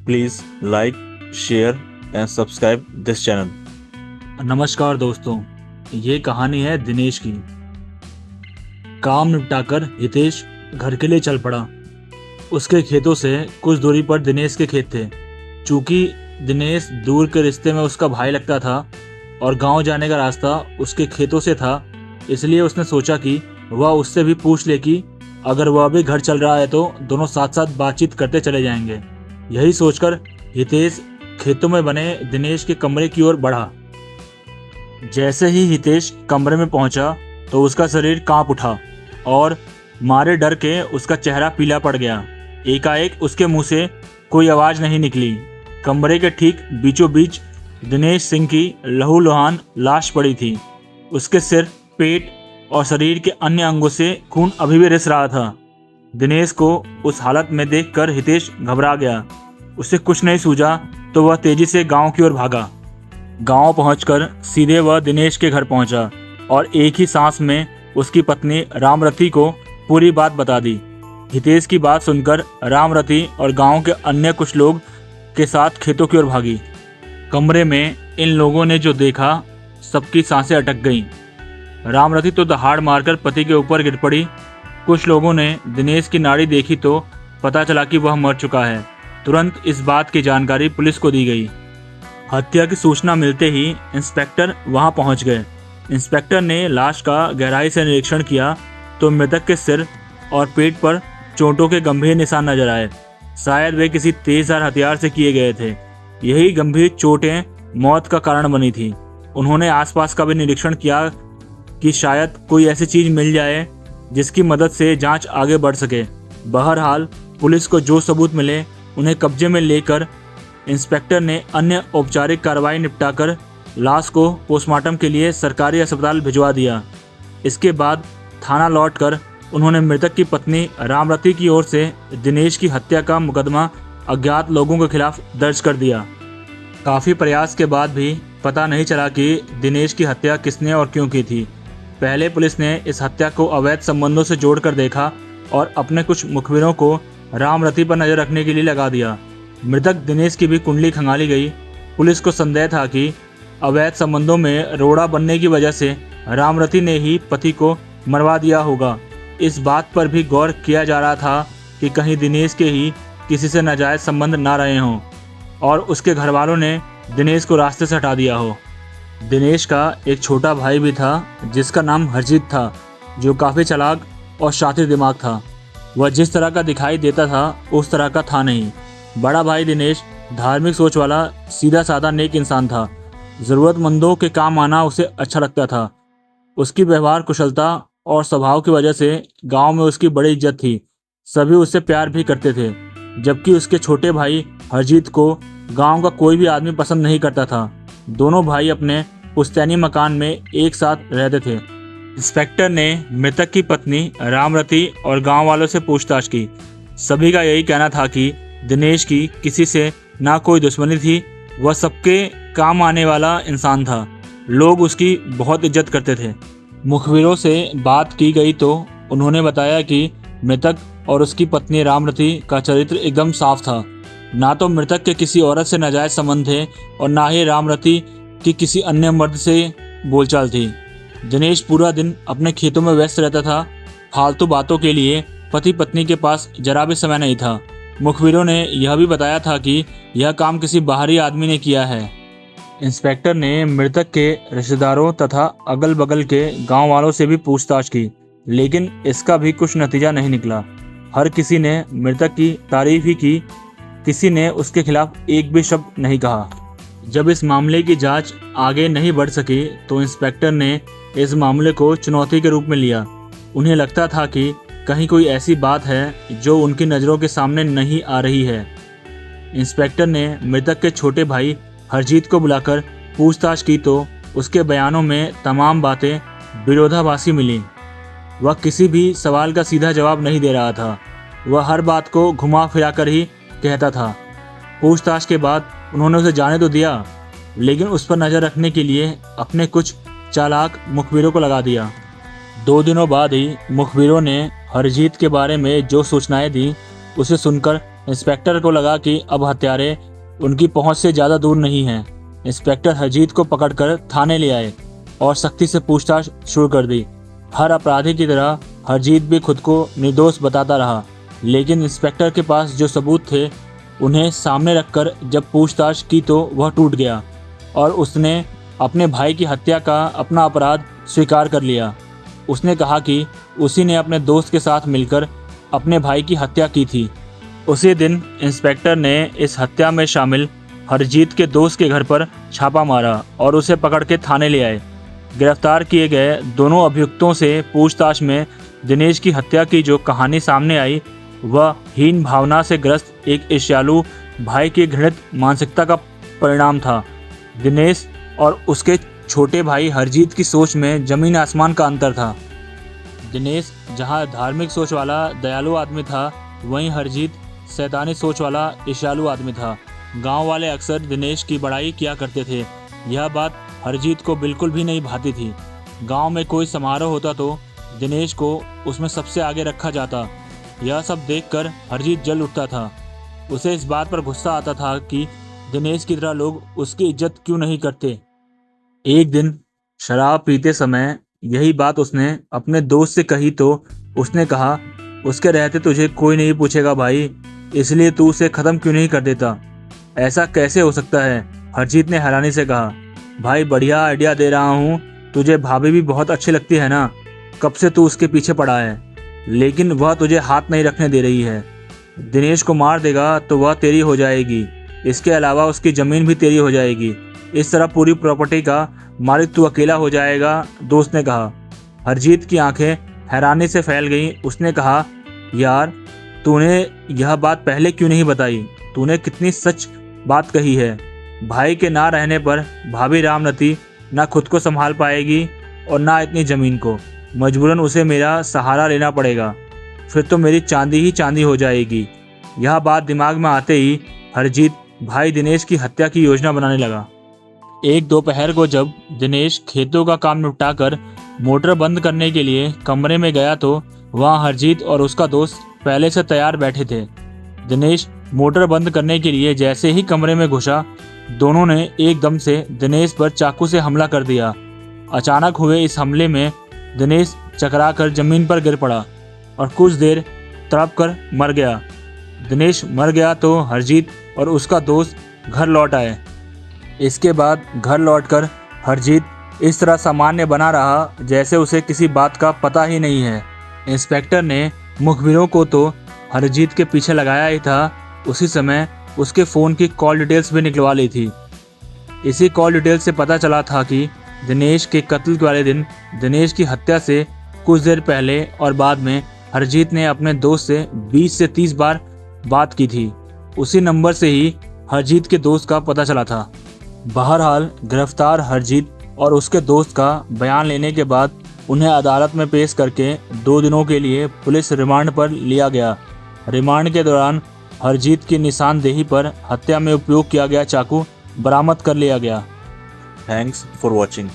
Please like, share and subscribe this channel. नमस्कार दोस्तों, ये कहानी है दिनेश की। काम निपटाकर हितेश घर के लिए चल पड़ा। उसके खेतों से कुछ दूरी पर दिनेश के खेत थे। चूंकि दिनेश दूर के रिश्ते में उसका भाई लगता था और गांव जाने का रास्ता उसके खेतों से था, इसलिए उसने सोचा कि वह उससे भी पूछ ले कि अगर वह भी घर चल रहा है तो दोनों साथ साथ बातचीत करते चले जाएंगे। यही सोचकर हितेश खेतों में बने दिनेश के कमरे की ओर बढ़ा। जैसे ही हितेश कमरे में पहुंचा तो उसका शरीर कांप उठा और मारे डर के उसका चेहरा पीला पड़ गया। एकाएक उसके मुंह से कोई आवाज नहीं निकली। कमरे के ठीक बीचों बीच दिनेश सिंह की लहूलुहान लाश पड़ी थी। उसके सिर, पेट और शरीर के अन्य अंगों से खून अभी भी रिस रहा था। दिनेश को उस हालत में देखकर हितेश घबरा गया। उसे कुछ नहीं सूझा तो वह तेजी से गांव की ओर भागा। गांव पहुंचकर सीधे वह दिनेश के घर पहुंचा और एक ही सांस में उसकी पत्नी रामरती को पूरी बात बता दी। हितेश की बात सुनकर रामरती और गांव के अन्य कुछ लोग के साथ खेतों की ओर भागी। कमरे में इन लोगों ने जो देखा, सबकी सांसें अटक गईं। रामरती तो दहाड़ मारकर पति के ऊपर गिर पड़ी। कुछ लोगों ने दिनेश की नाड़ी देखी तो पता चला कि वह मर चुका है। तुरंत इस बात की जानकारी पुलिस को दी गई। हत्या की सूचना मिलते ही इंस्पेक्टर वहां पहुंच गए। इंस्पेक्टर ने लाश का गहराई से निरीक्षण किया तो मृतक के सिर और पेट पर चोटों के गंभीर निशान नजर आए। शायद वे किसी तेजधार हथियार से किए गए थे। यही गंभीर चोटें मौत का कारण बनी थी। उन्होंने आसपास का भी निरीक्षण किया कि शायद कोई ऐसी चीज मिल जाए जिसकी मदद से जांच आगे बढ़ सके। बहरहाल पुलिस को जो सबूत मिले उन्हें कब्जे में लेकर इंस्पेक्टर ने अन्य औपचारिक कार्रवाई निपटाकर लाश को पोस्टमार्टम के लिए सरकारी अस्पताल भिजवा दिया। इसके बाद थाना लौटकर उन्होंने मृतक की पत्नी रामरती की ओर से दिनेश की हत्या का मुकदमा अज्ञात लोगों के खिलाफ दर्ज कर दिया। काफ़ी प्रयास के बाद भी पता नहीं चला कि दिनेश की हत्या किसने और क्यों की थी। पहले पुलिस ने इस हत्या को अवैध संबंधों से जोड़कर देखा और अपने कुछ मुखबिरों को रामरती पर नजर रखने के लिए लगा दिया। मृतक दिनेश की भी कुंडली खंगाली गई। पुलिस को संदेह था कि अवैध संबंधों में रोड़ा बनने की वजह से रामरती ने ही पति को मरवा दिया होगा। इस बात पर भी गौर किया जा रहा था कि कहीं दिनेश के ही किसी से नाजायज संबंध ना रहे हों और उसके घर वालों ने दिनेश को रास्ते से हटा दिया हो। दिनेश का एक छोटा भाई भी था जिसका नाम हरजीत था, जो काफ़ी चालाक और शातिर दिमाग था। वह जिस तरह का दिखाई देता था उस तरह का था नहीं। बड़ा भाई दिनेश धार्मिक सोच वाला सीधा साधा नेक इंसान था। ज़रूरतमंदों के काम आना उसे अच्छा लगता था। उसकी व्यवहार कुशलता और स्वभाव की वजह से गांव में उसकी बड़ी इज्जत थी। सभी उससे प्यार भी करते थे। जबकि उसके छोटे भाई हरजीत को गांव का कोई भी आदमी पसंद नहीं करता था। दोनों भाई अपने पुश्तैनी मकान में एक साथ रहते थे। इंस्पेक्टर ने मृतक की पत्नी रामरती और गांव वालों से पूछताछ की। सभी का यही कहना था कि दिनेश की किसी से ना कोई दुश्मनी थी। वह सबके काम आने वाला इंसान था। लोग उसकी बहुत इज्जत करते थे। मुखबिरों से बात की गई तो उन्होंने बताया कि मृतक और उसकी पत्नी रामरती का चरित्र एकदम साफ था। ना तो मृतक के किसी औरत से नाजायज संबंध थे और ना ही रामरती की किसी अन्य मर्द से बोलचाल थी। दिनेश पूरा दिन अपने खेतों में व्यस्त रहता था। फालतू बातों के लिए पति पत्नी के पास जरा भी समय नहीं था। मुखबिरों ने यह भी बताया था कि यह काम किसी बाहरी आदमी ने किया है। इंस्पेक्टर ने मृतक के रिश्तेदारों तथा अगल बगल के गांव वालों से भी पूछताछ की, लेकिन इसका भी कुछ नतीजा नहीं निकला। हर किसी ने मृतक की तारीफ ही की, किसी ने उसके खिलाफ एक भी शब्द नहीं कहा। जब इस मामले की जांच आगे नहीं बढ़ सकी तो इंस्पेक्टर ने इस मामले को चुनौती के रूप में लिया। उन्हें लगता था कि कहीं कोई ऐसी बात है जो उनकी नज़रों के सामने नहीं आ रही है। इंस्पेक्टर ने मृतक के छोटे भाई हरजीत को बुलाकर पूछताछ की तो उसके बयानों में तमाम बातें विरोधाभासी मिलीं। वह किसी भी सवाल का सीधा जवाब नहीं दे रहा था। वह हर बात को घुमा फिरा कर ही कहता था। पूछताछ के बाद उन्होंने उसे जाने तो दिया, लेकिन उस पर नज़र रखने के लिए अपने कुछ चालाक मुखबिरों को लगा दिया। 2 दिनों बाद ही मुखबिरों ने हरजीत के बारे में जो सूचनाएं दी उसे सुनकर इंस्पेक्टर को लगा कि अब हत्यारे उनकी पहुंच से ज़्यादा दूर नहीं हैं। इंस्पेक्टर हरजीत को पकड़कर थाने ले आए और सख्ती से पूछताछ शुरू कर दी। हर अपराधी की तरह हरजीत भी खुद को निर्दोष बताता रहा, लेकिन इंस्पेक्टर के पास जो सबूत थे उन्हें सामने रखकर जब पूछताछ की तो वह टूट गया और उसने अपने भाई की हत्या का अपना अपराध स्वीकार कर लिया। उसने कहा कि उसी ने अपने दोस्त के साथ मिलकर अपने भाई की हत्या की थी। उसी दिन इंस्पेक्टर ने इस हत्या में शामिल हरजीत के दोस्त के घर पर छापा मारा और उसे पकड़ के थाने ले आए। गिरफ्तार किए गए दोनों अभियुक्तों से पूछताछ में दिनेश की हत्या की जो कहानी सामने आई वह हीन भावना से ग्रस्त एक ईर्ष्यालु भाई की घृणित मानसिकता का परिणाम था। दिनेश और उसके छोटे भाई हरजीत की सोच में जमीन आसमान का अंतर था। दिनेश जहां धार्मिक सोच वाला दयालु आदमी था, वहीं हरजीत शैतानी सोच वाला ईर्ष्यालु आदमी था। गांव वाले अक्सर दिनेश की बड़ाई किया करते थे। यह बात हरजीत को बिल्कुल भी नहीं भाती थी। गांव में कोई समारोह होता तो दिनेश को उसमें सबसे आगे रखा जाता। यह सब देखकर हरजीत जल उठता था। उसे इस बात पर गुस्सा आता था कि दिनेश की तरह लोग उसकी इज्जत क्यों नहीं करते। एक दिन शराब पीते समय यही बात उसने अपने दोस्त से कही तो उसने कहा, उसके रहते तुझे कोई नहीं पूछेगा भाई, इसलिए तू उसे ख़त्म क्यों नहीं कर देता। ऐसा कैसे हो सकता है? हरजीत ने हैरानी से कहा। भाई बढ़िया आइडिया दे रहा हूँ, तुझे भाभी भी बहुत अच्छी लगती है ना, कब से तू उसके पीछे पड़ा है, लेकिन वह तुझे हाथ नहीं रखने दे रही है। दिनेश को मार देगा तो वह तेरी हो जाएगी, इसके अलावा उसकी ज़मीन भी तेरी हो जाएगी। इस तरह पूरी प्रॉपर्टी का मालिक तू अकेला हो जाएगा, दोस्त ने कहा। हरजीत की आंखें हैरानी से फैल गईं। उसने कहा, यार तूने यह बात पहले क्यों नहीं बताई? तूने कितनी सच बात कही है। भाई के ना रहने पर भाभी रामनती ना खुद को संभाल पाएगी और ना इतनी ज़मीन को, मजबूरन उसे मेरा सहारा लेना पड़ेगा, फिर तो मेरी चांदी ही चांदी हो जाएगी। यह बात दिमाग में आते ही हरजीत भाई दिनेश की हत्या की योजना बनाने लगा। एक दोपहर को जब दिनेश खेतों का काम निपटाकर मोटर बंद करने के लिए कमरे में गया तो वहाँ हरजीत और उसका दोस्त पहले से तैयार बैठे थे। दिनेश मोटर बंद करने के लिए जैसे ही कमरे में घुसा, दोनों ने एकदम से दिनेश पर चाकू से हमला कर दिया। अचानक हुए इस हमले में दिनेश चकराकर जमीन पर गिर पड़ा और कुछ देर तड़प कर मर गया। दिनेश मर गया तो हरजीत और उसका दोस्त घर लौट आए। इसके बाद घर लौटकर हरजीत इस तरह सामान्य बना रहा जैसे उसे किसी बात का पता ही नहीं है। इंस्पेक्टर ने मुखबिरों को तो हरजीत के पीछे लगाया ही था, उसी समय उसके फ़ोन की कॉल डिटेल्स भी निकलवा ली थी। इसी कॉल डिटेल्स से पता चला था कि दिनेश के कत्ल वाले दिन दिनेश की हत्या से कुछ देर पहले और बाद में हरजीत ने अपने दोस्त से 20 से 30 बार बात की थी। उसी नंबर से ही हरजीत के दोस्त का पता चला था। बहरहाल गिरफ्तार हरजीत और उसके दोस्त का बयान लेने के बाद उन्हें अदालत में पेश करके 2 दिनों के लिए पुलिस रिमांड पर लिया गया। रिमांड के दौरान हरजीत की निशानदेही पर हत्या में उपयोग किया गया चाकू बरामद कर लिया गया। Thanks for watching.